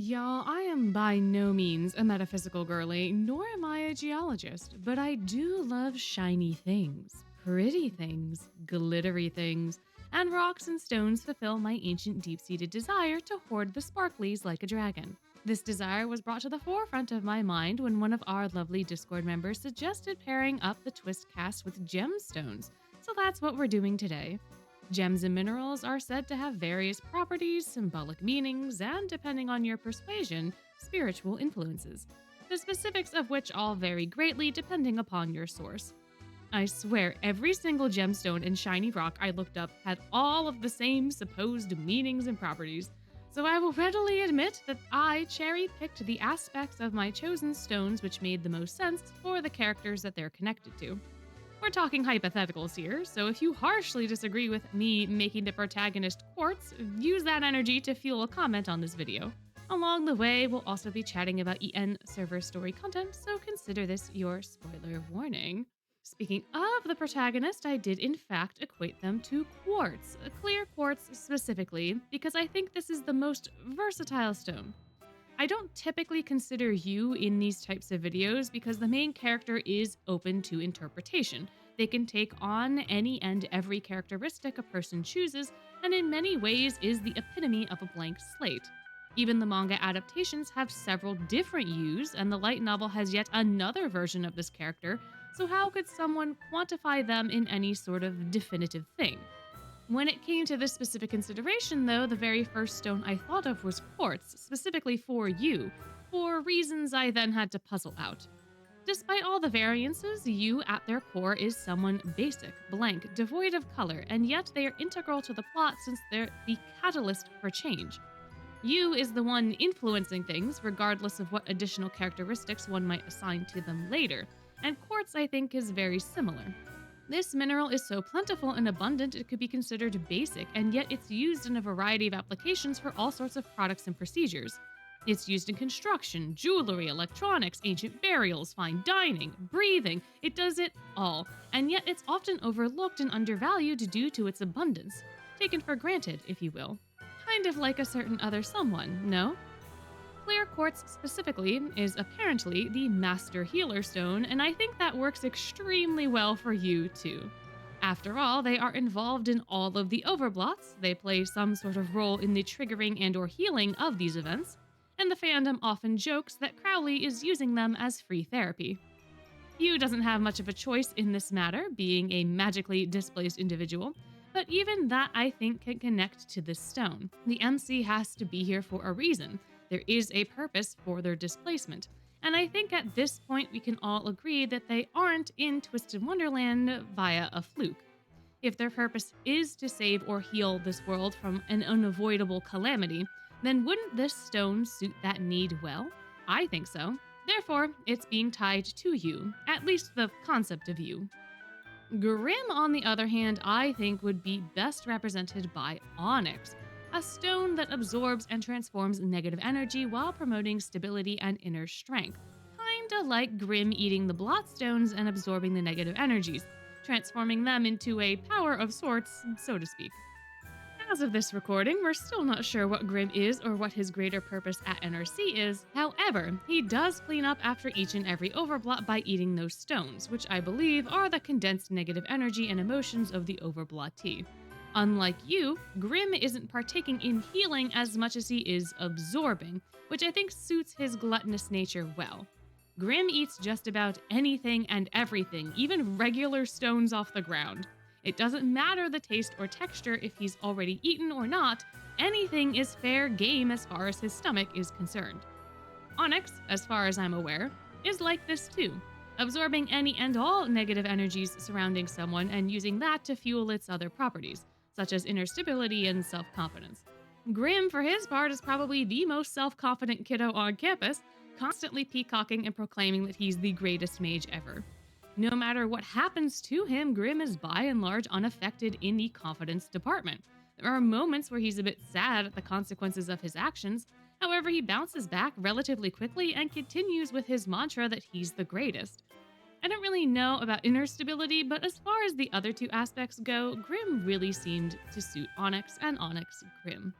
Y'all, I am by no means a metaphysical girly, nor am I a geologist, but I do love shiny things, pretty things, glittery things, and rocks and stones fulfill my ancient deep-seated desire to hoard the sparklies like a dragon. This desire was brought to the forefront of my mind when one of our lovely Discord members suggested pairing up the Twist cast with gemstones, so that's what we're doing today. Gems and minerals are said to have various properties, symbolic meanings, and, depending on your persuasion, spiritual influences, the specifics of which all vary greatly depending upon your source. I swear every single gemstone and shiny rock I looked up had all of the same supposed meanings and properties, so I will readily admit that I cherry-picked the aspects of my chosen stones which made the most sense for the characters that they're connected to. We're talking hypotheticals here, so if you harshly disagree with me making the protagonist quartz, use that energy to fuel a comment on this video. Along the way, we'll also be chatting about EN server story content, so consider this your spoiler warning. Speaking of the protagonist, I did in fact equate them to quartz, clear quartz specifically, because I think this is the most versatile stone. I don't typically consider you in these types of videos because the main character is open to interpretation. They can take on any and every characteristic a person chooses, and in many ways is the epitome of a blank slate. Even the manga adaptations have several different yous, and the light novel has yet another version of this character, so how could someone quantify them in any sort of definitive thing? When it came to this specific consideration, though, the very first stone I thought of was quartz, specifically for you, for reasons I then had to puzzle out. Despite all the variances, you at their core is someone basic, blank, devoid of color, and yet they are integral to the plot since they're the catalyst for change. You is the one influencing things, regardless of what additional characteristics one might assign to them later, and quartz, I think, is very similar. This mineral is so plentiful and abundant it could be considered basic, and yet it's used in a variety of applications for all sorts of products and procedures. It's used in construction, jewelry, electronics, ancient burials, fine dining, breathing. It does it all, and yet it's often overlooked and undervalued due to its abundance. Taken for granted, if you will. Kind of like a certain other someone, no? Clear quartz specifically is apparently the master healer stone, and I think that works extremely well for you too. After all, they are involved in all of the overblots, they play some sort of role in the triggering and or healing of these events, and the fandom often jokes that Crowley is using them as free therapy. Yu doesn't have much of a choice in this matter, being a magically displaced individual, but even that I think can connect to this stone. The MC has to be here for a reason. There is a purpose for their displacement, and I think at this point we can all agree that they aren't in Twisted Wonderland via a fluke. If their purpose is to save or heal this world from an unavoidable calamity, then wouldn't this stone suit that need well? I think so. Therefore, it's being tied to you, at least the concept of you. Grim, on the other hand, I think would be best represented by onyx, a stone that absorbs and transforms negative energy while promoting stability and inner strength. Kinda like Grim eating the blot stones and absorbing the negative energies, transforming them into a power of sorts, so to speak. As of this recording, we're still not sure what Grim is or what his greater purpose at NRC is. However, he does clean up after each and every overblot by eating those stones, which I believe are the condensed negative energy and emotions of the overblottee. Unlike you, Grim isn't partaking in healing as much as he is absorbing, which I think suits his gluttonous nature well. Grim eats just about anything and everything, even regular stones off the ground. It doesn't matter the taste or texture if he's already eaten or not, anything is fair game as far as his stomach is concerned. Onyx, as far as I'm aware, is like this too, absorbing any and all negative energies surrounding someone and using that to fuel its other properties, such as inner stability and self-confidence. Grim, for his part, is probably the most self-confident kiddo on campus, constantly peacocking and proclaiming that he's the greatest mage ever. No matter what happens to him, Grim is by and large unaffected in the confidence department. There are moments where he's a bit sad at the consequences of his actions, however he bounces back relatively quickly and continues with his mantra that he's the greatest. I don't really know about inner stability, but as far as the other two aspects go, Grim really seemed to suit Onyx and Onyx Grim.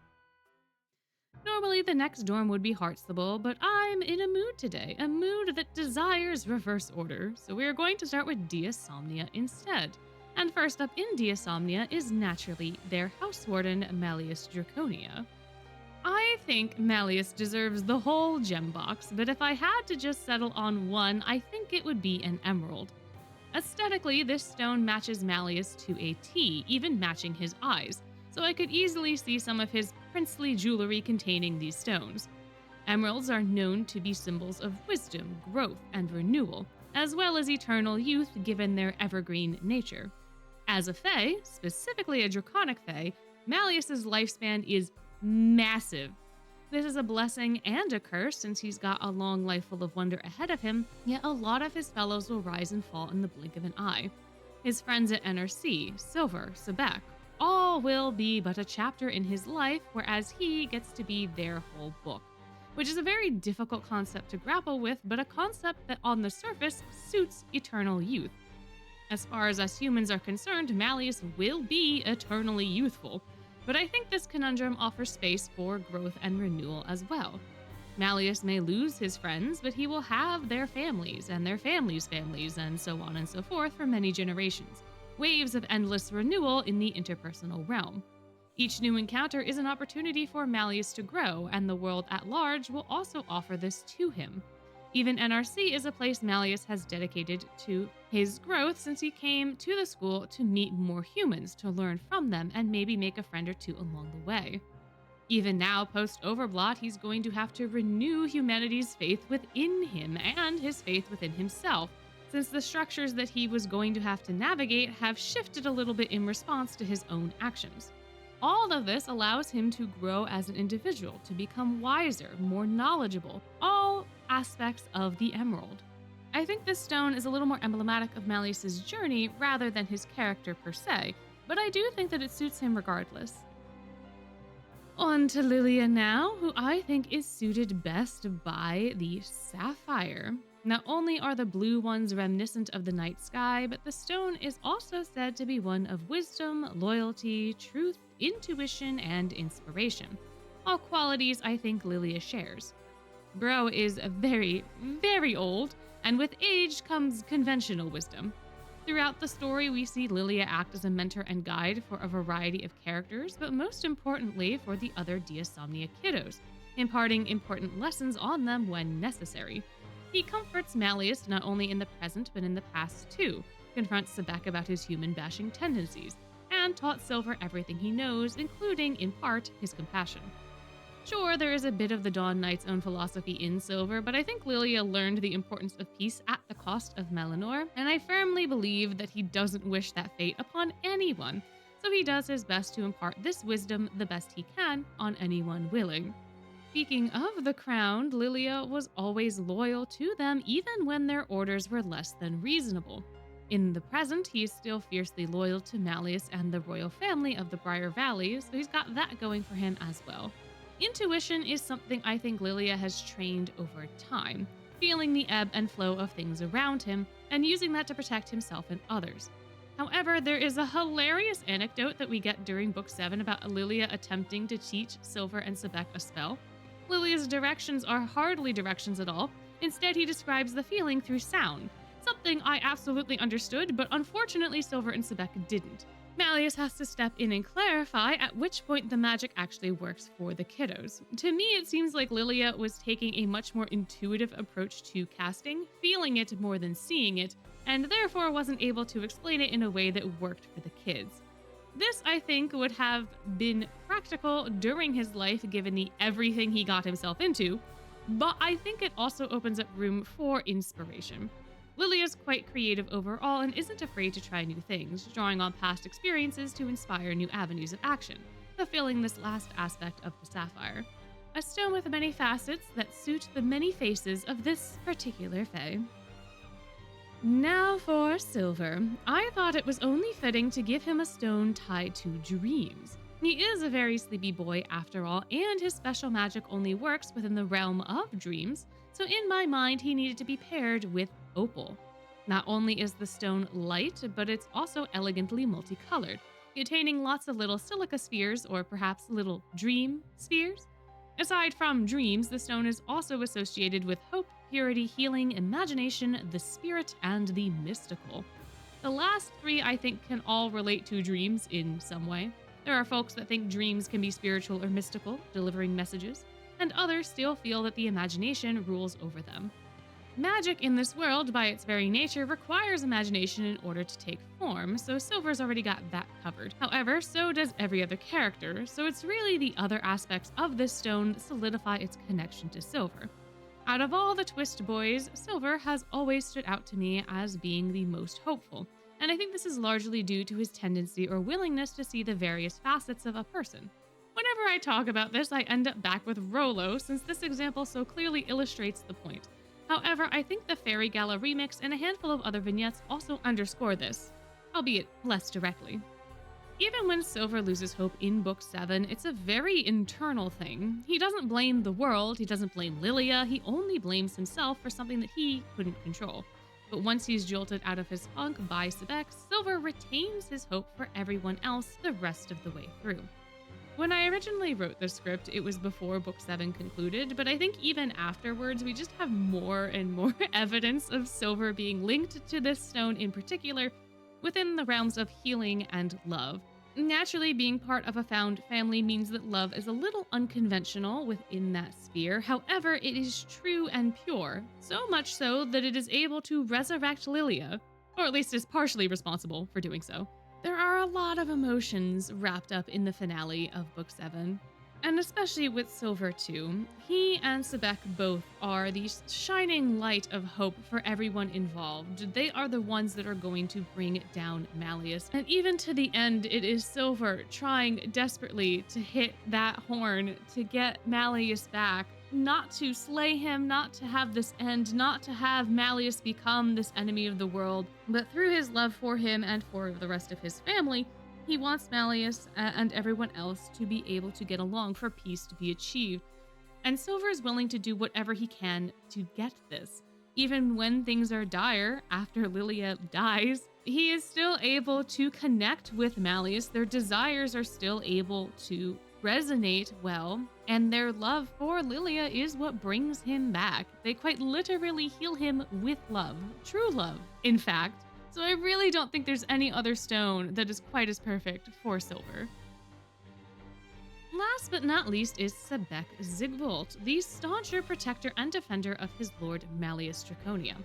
Normally, the next dorm would be Heartstable, but I'm in a mood today, a mood that desires reverse order, so we are going to start with Diasomnia instead. And first up in Diasomnia is naturally their house warden, Malleus Draconia. I think Malleus deserves the whole gem box, but if I had to just settle on one, I think it would be an emerald. Aesthetically, this stone matches Malleus to a T, even matching his eyes, so I could easily see some of his princely jewelry containing these stones. Emeralds are known to be symbols of wisdom, growth, and renewal, as well as eternal youth given their evergreen nature. As a Fae, specifically a Draconic Fae, Malleus's lifespan is massive. This is a blessing and a curse since he's got a long life full of wonder ahead of him, yet a lot of his fellows will rise and fall in the blink of an eye. His friends at NRC, Silver, Sebek, all will be but a chapter in his life, whereas he gets to be their whole book, which is a very difficult concept to grapple with, but a concept that on the surface suits eternal youth. As far as us humans are concerned, Malleus will be eternally youthful, but I think this conundrum offers space for growth and renewal as well. Malleus may lose his friends, but he will have their families and their families' families, and so on and so forth for many generations. Waves of endless renewal in the interpersonal realm. Each new encounter is an opportunity for Malleus to grow, and the world at large will also offer this to him. Even NRC is a place Malleus has dedicated to his growth since he came to the school to meet more humans, to learn from them, and maybe make a friend or two along the way. Even now, post-Overblot, he's going to have to renew humanity's faith within him and his faith within himself, since the structures that he was going to have to navigate have shifted a little bit in response to his own actions. All of this allows him to grow as an individual, to become wiser, more knowledgeable, all aspects of the emerald. I think this stone is a little more emblematic of Malleus's journey rather than his character per se, but I do think that it suits him regardless. On to Lilia now, who I think is suited best by the sapphire. Not only are the blue ones reminiscent of the night sky, but the stone is also said to be one of wisdom, loyalty, truth, intuition, and inspiration. All qualities I think Lilia shares. Bro is very, very old, and with age comes conventional wisdom. Throughout the story, we see Lilia act as a mentor and guide for a variety of characters, but most importantly for the other Diasomnia kiddos, imparting important lessons on them when necessary. He comforts Malleus not only in the present but in the past too, confronts Sebek about his human-bashing tendencies, and taught Silver everything he knows, including, in part, his compassion. Sure, there is a bit of the Dawn Knight's own philosophy in Silver, but I think Lilia learned the importance of peace at the cost of Melanor, and I firmly believe that he doesn't wish that fate upon anyone, so he does his best to impart this wisdom the best he can on anyone willing. Speaking of the crowned, Lilia was always loyal to them even when their orders were less than reasonable. In the present, he is still fiercely loyal to Malleus and the royal family of the Briar Valley, so he's got that going for him as well. Intuition is something I think Lilia has trained over time, feeling the ebb and flow of things around him and using that to protect himself and others. However, there is a hilarious anecdote that we get during Book 7 about Lilia attempting to teach Silver and Sebek a spell. Lilia's directions are hardly directions at all. Instead, he describes the feeling through sound, something I absolutely understood, but unfortunately Silver and Sebek didn't. Malleus has to step in and clarify at which point the magic actually works for the kiddos. To me, it seems like Lilia was taking a much more intuitive approach to casting, feeling it more than seeing it, and therefore wasn't able to explain it in a way that worked for the kids. This, I think, would have been practical during his life given the everything he got himself into, but I think it also opens up room for inspiration. Lilia's quite creative overall and isn't afraid to try new things, drawing on past experiences to inspire new avenues of action, fulfilling this last aspect of the sapphire. A stone with many facets that suit the many faces of this particular fae. Now for Silver. I thought it was only fitting to give him a stone tied to dreams. He is a very sleepy boy after all, and his special magic only works within the realm of dreams, so in my mind he needed to be paired with Opal. Not only is the stone light, but it's also elegantly multicolored, containing lots of little silica spheres, or perhaps little dream spheres. Aside from dreams, the stone is also associated with hope, purity, healing, imagination, the spirit, and the mystical. The last three, I think, can all relate to dreams in some way. There are folks that think dreams can be spiritual or mystical, delivering messages, and others still feel that the imagination rules over them. Magic in this world, by its very nature, requires imagination in order to take form, so Silver's already got that covered. However, so does every other character, so it's really the other aspects of this stone that solidify its connection to Silver. Out of all the Twist boys, Silver has always stood out to me as being the most hopeful, and I think this is largely due to his tendency or willingness to see the various facets of a person. Whenever I talk about this, I end up back with Rolo, since this example so clearly illustrates the point. However, I think the Fairy Gala remix and a handful of other vignettes also underscore this, albeit less directly. Even when Silver loses hope in Book 7, it's a very internal thing. He doesn't blame the world, he doesn't blame Lilia, he only blames himself for something that he couldn't control. But once he's jolted out of his funk by Sebek, Silver retains his hope for everyone else the rest of the way through. When I originally wrote the script, it was before Book 7 concluded, but I think even afterwards, we just have more and more evidence of Silver being linked to this stone in particular within the realms of healing and love. Naturally, being part of a found family means that love is a little unconventional within that sphere. However, it is true and pure, so much so that it is able to resurrect Lilia, or at least is partially responsible for doing so. There are a lot of emotions wrapped up in the finale of Book 7, and especially with Silver too. He and Sebek both are the shining light of hope for everyone involved. They are the ones that are going to bring down Malleus, and even to the end, it is Silver trying desperately to hit that horn to get Malleus back. Not to slay him, not to have this end, not to have Malleus become this enemy of the world, but through his love for him and for the rest of his family, he wants Malleus and everyone else to be able to get along, for peace to be achieved. And Silver is willing to do whatever he can to get this. Even when things are dire, after Lilia dies, he is still able to connect with Malleus. Their desires are still able to resonate well, and their love for Lilia is what brings him back. They quite literally heal him with love. True love, in fact. So I really don't think there's any other stone that is quite as perfect for Silver. Last but not least is Sebek Zigvolt, the stauncher protector and defender of his lord Malleus Draconia.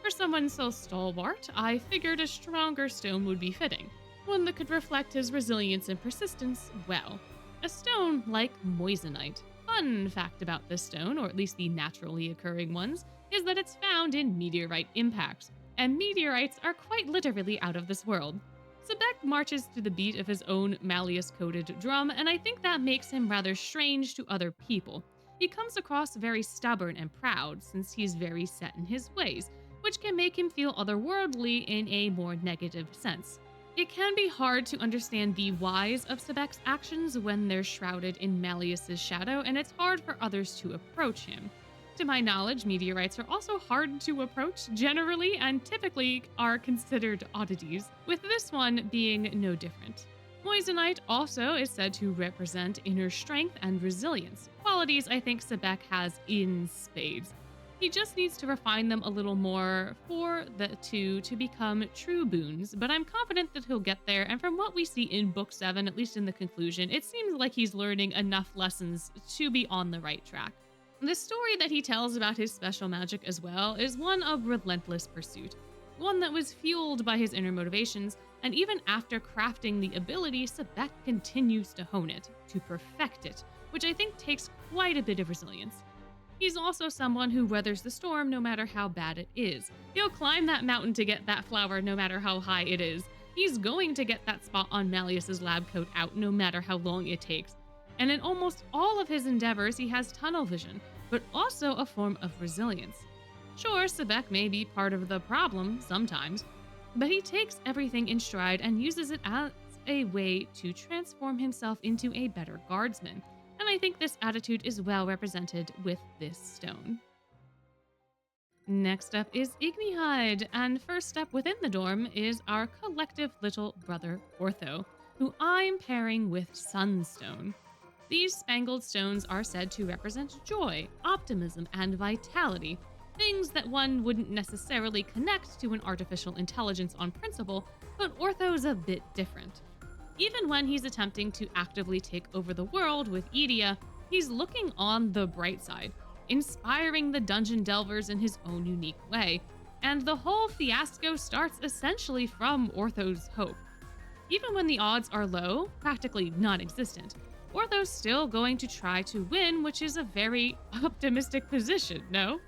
For someone so stalwart, I figured a stronger stone would be fitting, one that could reflect his resilience and persistence well. A stone like moissanite. Fun fact about this stone, or at least the naturally occurring ones, is that it's found in meteorite impacts, and meteorites are quite literally out of this world. Sebek marches to the beat of his own Malleus-coated drum, and I think that makes him rather strange to other people. He comes across very stubborn and proud, since he's very set in his ways, which can make him feel otherworldly in a more negative sense. It can be hard to understand the whys of Sebek's actions when they're shrouded in Malleus's shadow, and it's hard for others to approach him. To my knowledge, meteorites are also hard to approach generally, and typically are considered oddities, with this one being no different. Moissanite also is said to represent inner strength and resilience, qualities I think Sebek has in spades. He just needs to refine them a little more for the two to become true boons, but I'm confident that he'll get there, and from what we see in Book 7, at least in the conclusion, it seems like he's learning enough lessons to be on the right track. The story that he tells about his special magic as well is one of relentless pursuit, one that was fueled by his inner motivations, and even after crafting the ability, Sebek continues to hone it, to perfect it, which I think takes quite a bit of resilience. He's also someone who weathers the storm no matter how bad it is. He'll climb that mountain to get that flower no matter how high it is. He's going to get that spot on Malleus's lab coat out no matter how long it takes. And in almost all of his endeavors, he has tunnel vision, but also a form of resilience. Sure, Sebek may be part of the problem sometimes, but he takes everything in stride and uses it as a way to transform himself into a better guardsman. And I think this attitude is well represented with this stone. Next up is Ignihide, and first up within the dorm is our collective little brother Ortho, who I'm pairing with Sunstone. These spangled stones are said to represent joy, optimism, and vitality, things that one wouldn't necessarily connect to an artificial intelligence on principle, but Ortho's a bit different. Even when he's attempting to actively take over the world with Idia, he's looking on the bright side, inspiring the dungeon delvers in his own unique way, and the whole fiasco starts essentially from Ortho's hope. Even when the odds are low, practically non-existent, Ortho's still going to try to win, which is a very optimistic position, no?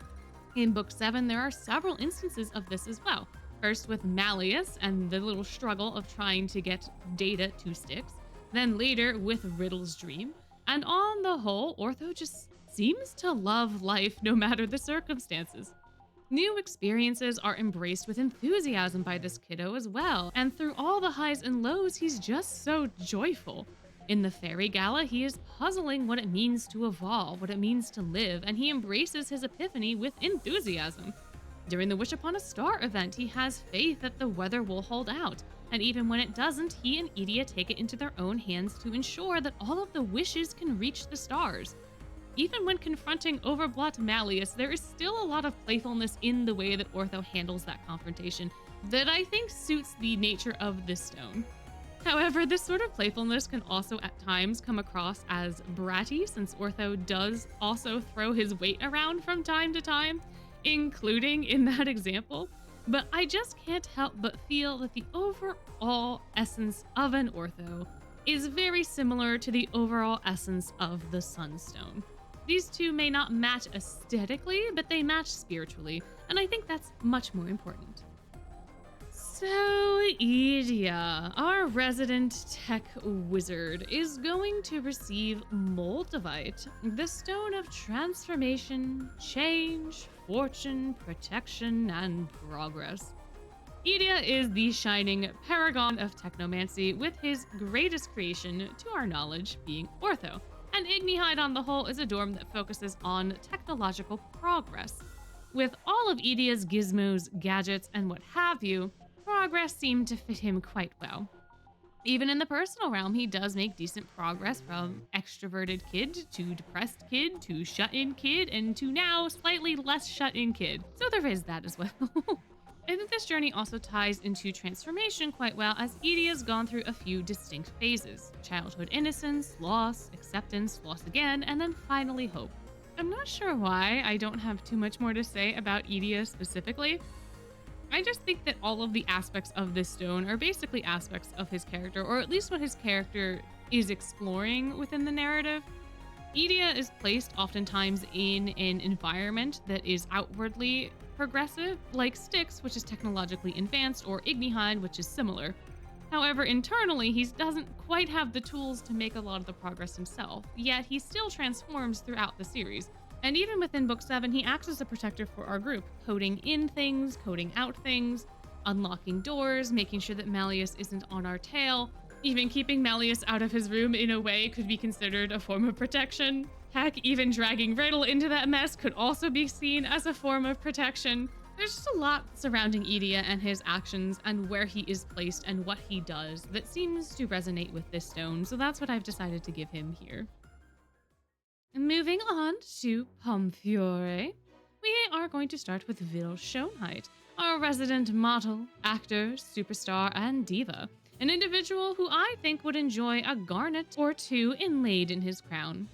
In Book 7, there are several instances of this as well. First with Malleus and the little struggle of trying to get data to Styx, then later with Riddle's dream, and on the whole, Ortho just seems to love life no matter the circumstances. New experiences are embraced with enthusiasm by this kiddo as well, and through all the highs and lows, he's just so joyful. In the Fairy Gala, he is puzzling what it means to evolve, what it means to live, and he embraces his epiphany with enthusiasm. During the Wish Upon a Star event, he has faith that the weather will hold out, and even when it doesn't, he and Idia take it into their own hands to ensure that all of the wishes can reach the stars. Even when confronting overblood Malleus, there is still a lot of playfulness in the way that Ortho handles that confrontation that I think suits the nature of this stone. However, this sort of playfulness can also at times come across as bratty, since Ortho does also throw his weight around from time to time, including in that example. But I just can't help but feel that the overall essence of an Ortho is very similar to the overall essence of the Sunstone. These two may not match aesthetically, but they match spiritually, and I think that's much more important. So, Idia, our resident tech wizard, is going to receive Moldavite, the stone of transformation, change, fortune, protection, and progress. Idia is the shining paragon of technomancy, with his greatest creation, to our knowledge, being Ortho. And Ignihide on the whole is a dorm that focuses on technological progress. With all of Idia's gizmos, gadgets, and what have you, progress seemed to fit him quite well. Even in the personal realm, he does make decent progress from extroverted kid to depressed kid to shut-in kid and to now slightly less shut-in kid. So there is that as well. I think this journey also ties into transformation quite well, as Idia's gone through a few distinct phases: childhood innocence, loss, acceptance, loss again, and then finally hope. I'm not sure why I don't have too much more to say about Idia specifically. I just think that all of the aspects of this stone are basically aspects of his character, or at least what his character is exploring within the narrative. Idia is placed oftentimes in an environment that is outwardly progressive, like Styx, which is technologically advanced, or Ignihide, which is similar. However, internally, he doesn't quite have the tools to make a lot of the progress himself, yet he still transforms throughout the series. And even within Book 7, he acts as a protector for our group, coding in things, coding out things, unlocking doors, making sure that Malleus isn't on our tail. Even keeping Malleus out of his room in a way could be considered a form of protection. Heck, even dragging Riddle into that mess could also be seen as a form of protection. There's just a lot surrounding Idia and his actions and where he is placed and what he does that seems to resonate with this stone, so that's what I've decided to give him here. Moving on to Pomfiore, we are going to start with Vil Schoenheit, our resident model, actor, superstar, and diva. An individual who I think would enjoy a garnet or two inlaid in his crown.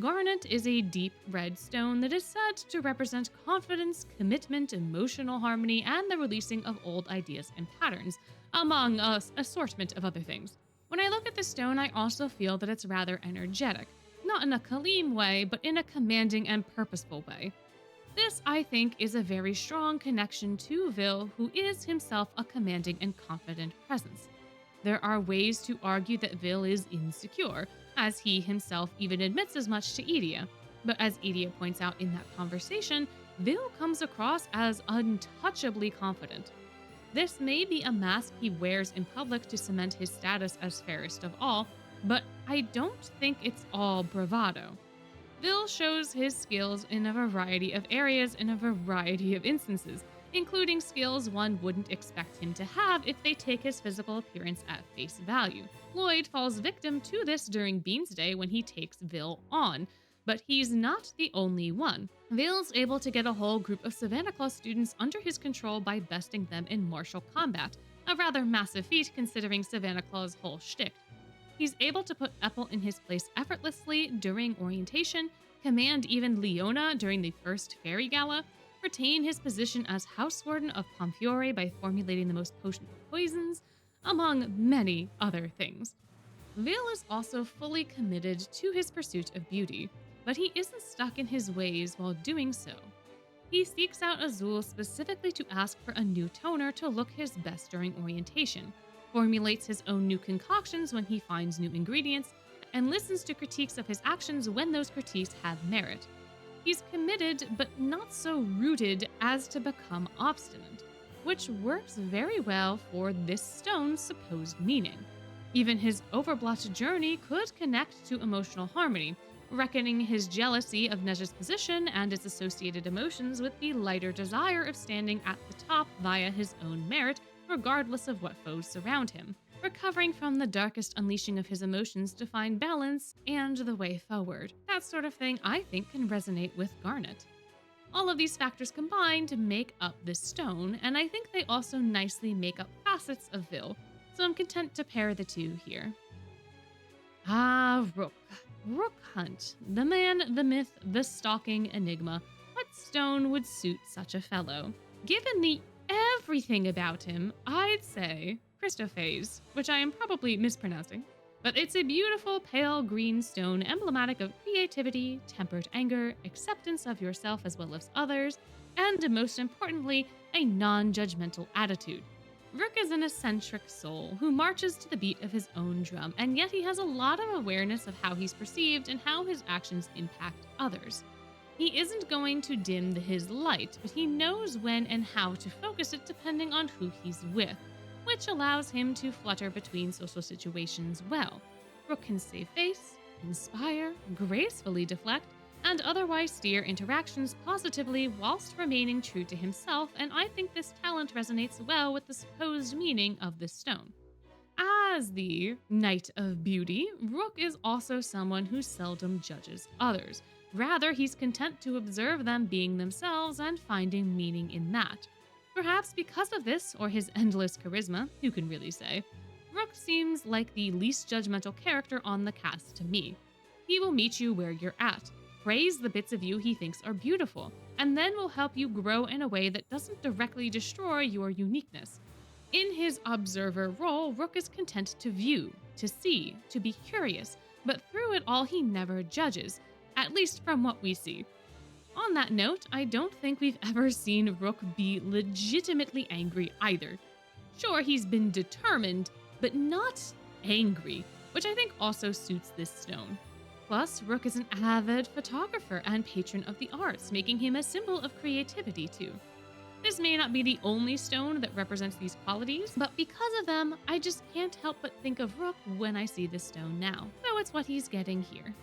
Garnet is a deep red stone that is said to represent confidence, commitment, emotional harmony, and the releasing of old ideas and patterns, among an assortment of other things. When I look at the stone, I also feel that it's rather energetic, not in a Kaleem way, but in a commanding and purposeful way. This, I think, is a very strong connection to Vil, who is himself a commanding and confident presence. There are ways to argue that Vil is insecure, as he himself even admits as much to Idia. But as Idia points out in that conversation, Vil comes across as untouchably confident. This may be a mask he wears in public to cement his status as fairest of all, but I don't think it's all bravado. Vil shows his skills in a variety of areas in a variety of instances, including skills one wouldn't expect him to have if they take his physical appearance at face value. Lloyd falls victim to this during Bean's Day when he takes Vil on, but he's not the only one. Vil's able to get a whole group of Savannah Claus students under his control by besting them in martial combat, a rather massive feat considering Savannah Claus' whole shtick. He's able to put Epel in his place effortlessly during orientation, command even Leona during the first fairy gala, retain his position as House Warden of Pomfiore by formulating the most potent poisons, among many other things. Vil is also fully committed to his pursuit of beauty, but he isn't stuck in his ways while doing so. He seeks out Azul specifically to ask for a new toner to look his best during orientation, formulates his own new concoctions when he finds new ingredients, and listens to critiques of his actions when those critiques have merit. He's committed, but not so rooted as to become obstinate, which works very well for this stone's supposed meaning. Even his overblotched journey could connect to emotional harmony, reckoning his jealousy of Neja's position and its associated emotions with the lighter desire of standing at the top via his own merit, regardless of what foes surround him, recovering from the darkest unleashing of his emotions to find balance and the way forward. That sort of thing I think can resonate with Garnet. All of these factors combined make up this stone, and I think they also nicely make up facets of Vil, so I'm content to pair the two here. Rook. Rook Hunt. The man, the myth, the stalking enigma. What stone would suit such a fellow? Given the everything about him, I'd say Christophase, which I am probably mispronouncing, but it's a beautiful pale green stone emblematic of creativity, tempered anger, acceptance of yourself as well as others, and most importantly, a non-judgmental attitude. Rook is an eccentric soul who marches to the beat of his own drum, and yet he has a lot of awareness of how he's perceived and how his actions impact others. He isn't going to dim his light, but he knows when and how to focus it depending on who he's with, which allows him to flutter between social situations well. Rook can save face, inspire, gracefully deflect, and otherwise steer interactions positively whilst remaining true to himself, and I think this talent resonates well with the supposed meaning of this stone. As the Knight of Beauty, Rook is also someone who seldom judges others. Rather, he's content to observe them being themselves and finding meaning in that. Perhaps because of this, or his endless charisma, who can really say, Rook seems like the least judgmental character on the cast to me. He will meet you where you're at, praise the bits of you he thinks are beautiful, and then will help you grow in a way that doesn't directly destroy your uniqueness. In his observer role, Rook is content to view, to see, to be curious, but through it all he never judges, at least from what we see. On that note, I don't think we've ever seen Rook be legitimately angry either. Sure, he's been determined, but not angry, which I think also suits this stone. Plus, Rook is an avid photographer and patron of the arts, making him a symbol of creativity too. This may not be the only stone that represents these qualities, but because of them, I just can't help but think of Rook when I see this stone now, so it's what he's getting here.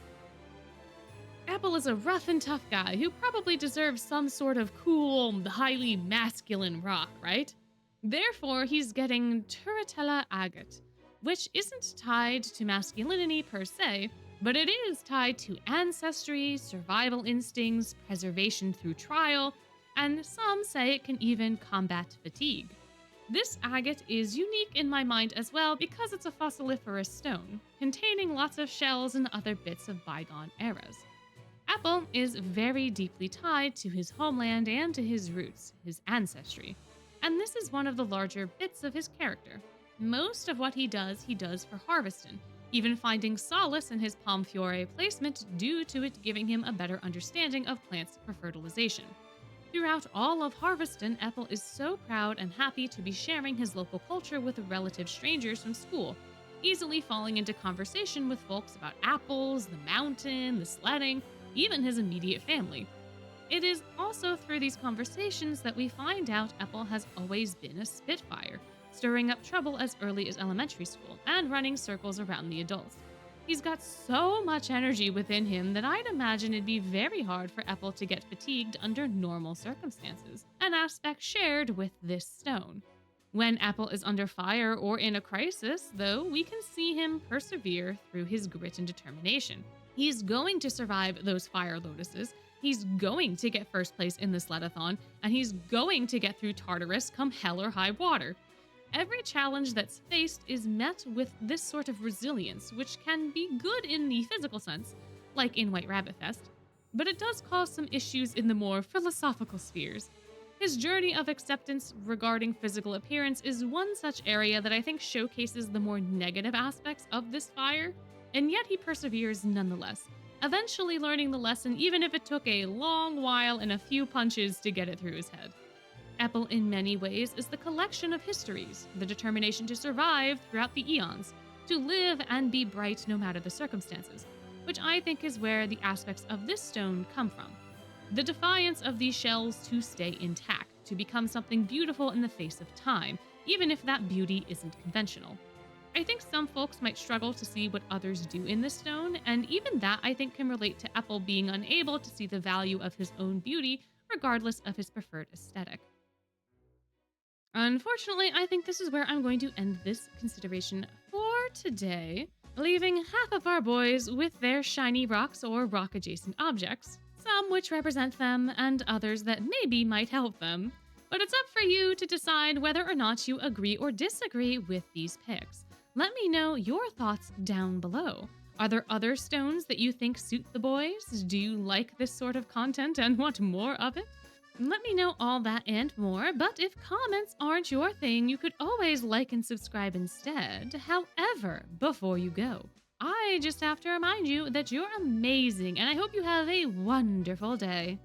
Epel is a rough and tough guy who probably deserves some sort of cool, highly masculine rock, right? Therefore, he's getting Turritella Agate, which isn't tied to masculinity per se, but it is tied to ancestry, survival instincts, preservation through trial, and some say it can even combat fatigue. This agate is unique in my mind as well because it's a fossiliferous stone, containing lots of shells and other bits of bygone eras. Epel is very deeply tied to his homeland and to his roots, his ancestry, and this is one of the larger bits of his character. Most of what he does for Harveston, even finding solace in his Pomfiore placement due to it giving him a better understanding of plants for fertilization. Throughout all of Harveston, Epel is so proud and happy to be sharing his local culture with relative strangers from school, easily falling into conversation with folks about apples, the mountain, the sledding, even his immediate family. It is also through these conversations that we find out Epel has always been a Spitfire, stirring up trouble as early as elementary school and running circles around the adults. He's got so much energy within him that I'd imagine it'd be very hard for Epel to get fatigued under normal circumstances, an aspect shared with this stone. When Epel is under fire or in a crisis, though, we can see him persevere through his grit and determination. He's going to survive those fire lotuses, he's going to get first place in the sledathon, and he's going to get through Tartarus come hell or high water. Every challenge that's faced is met with this sort of resilience, which can be good in the physical sense, like in White Rabbit Fest, but it does cause some issues in the more philosophical spheres. His journey of acceptance regarding physical appearance is one such area that I think showcases the more negative aspects of this fire, and yet he perseveres nonetheless, eventually learning the lesson even if it took a long while and a few punches to get it through his head. Epel, in many ways, is the collection of histories, the determination to survive throughout the eons, to live and be bright no matter the circumstances, which I think is where the aspects of this stone come from. The defiance of these shells to stay intact, to become something beautiful in the face of time, even if that beauty isn't conventional. I think some folks might struggle to see what others do in this stone, and even that I think can relate to Epel being unable to see the value of his own beauty regardless of his preferred aesthetic. Unfortunately, I think this is where I'm going to end this consideration for today, leaving half of our boys with their shiny rocks or rock-adjacent objects, some which represent them and others that maybe might help them. But it's up for you to decide whether or not you agree or disagree with these picks. Let me know your thoughts down below. Are there other stones that you think suit the boys? Do you like this sort of content and want more of it? Let me know all that and more, but if comments aren't your thing, you could always like and subscribe instead. However, before you go, I just have to remind you that you're amazing, and I hope you have a wonderful day.